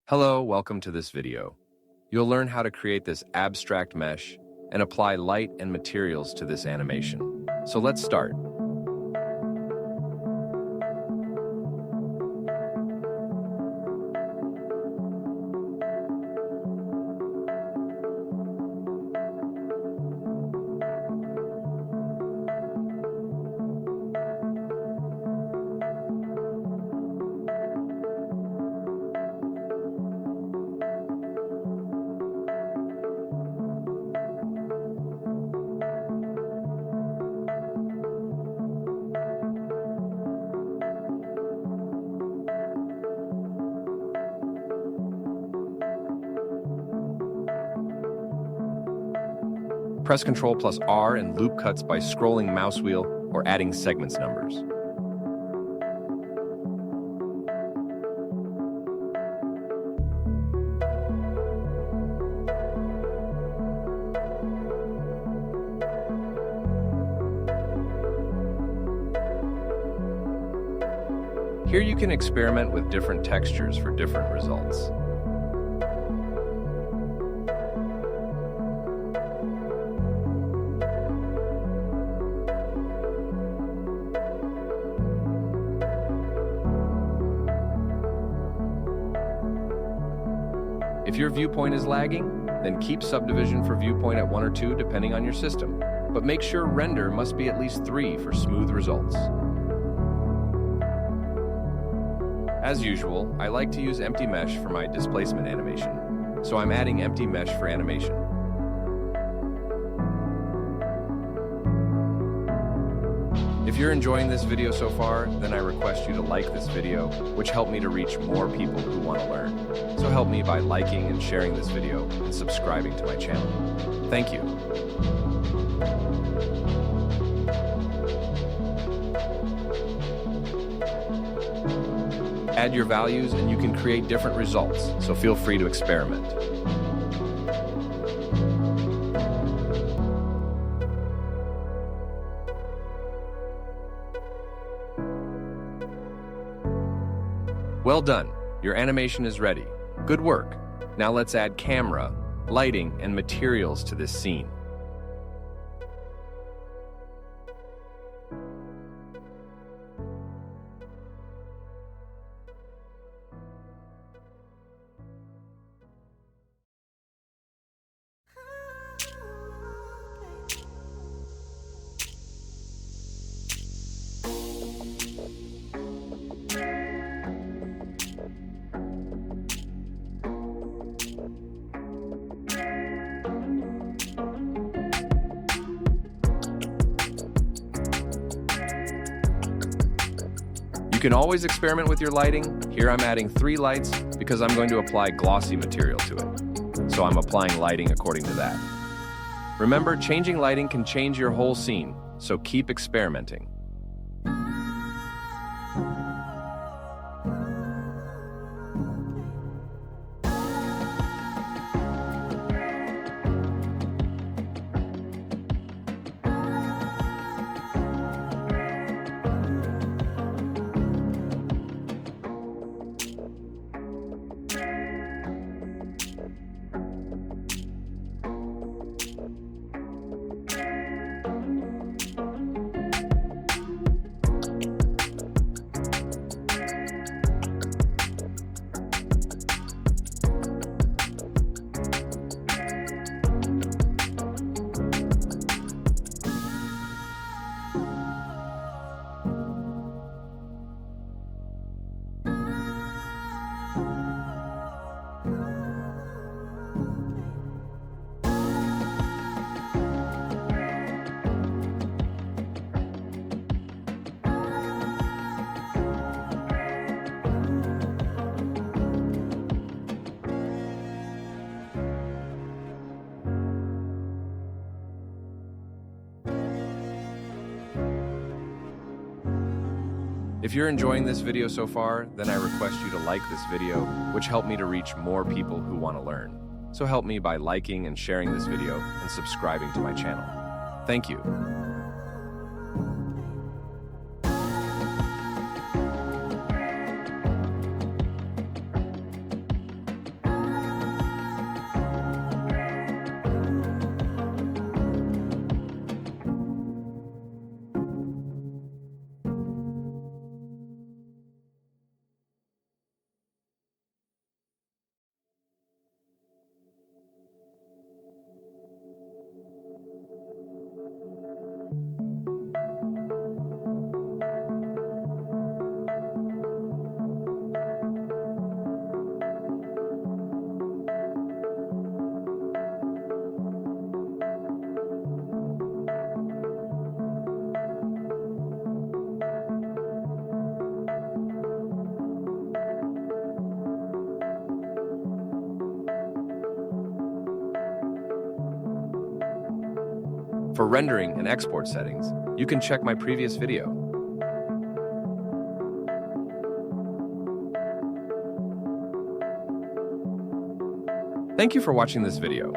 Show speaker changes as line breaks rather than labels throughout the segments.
Hello, welcome to this video. You'll learn how to create this abstract mesh and apply light and materials to this animation. So let's start. Press Ctrl plus R and loop cuts by scrolling mouse wheel or adding segments numbers. Here you can experiment with different textures for different results. If your viewpoint is lagging, then keep subdivision for viewpoint at 1 or 2 depending on your system, but make sure render must be at least 3 for smooth results. As usual, I like to use empty mesh for my displacement animation, so I'm adding empty mesh for animation. If you're enjoying this video so far, then I request you to like this video, which helped me to reach more people who want to learn. So help me by liking and sharing this video and subscribing to my channel. Thank you. Add your values and you can create different results, so feel free to experiment. Well done, your animation is ready. Good work. Now let's add camera, lighting, and materials to this scene. You can always experiment with your lighting. Here I'm adding 3 lights because I'm going to apply glossy material to it. So I'm applying lighting according to that. Remember, changing lighting can change your whole scene, so keep experimenting. If you're enjoying this video so far, then I request you to like this video, which helped me to reach more people who want to learn. So help me by liking and sharing this video and subscribing to my channel. Thank you. For rendering and export settings, you can check my previous video. Thank you for watching this video.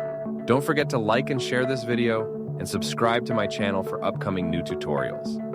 Don't forget to like and share this video and subscribe to my channel for upcoming new tutorials.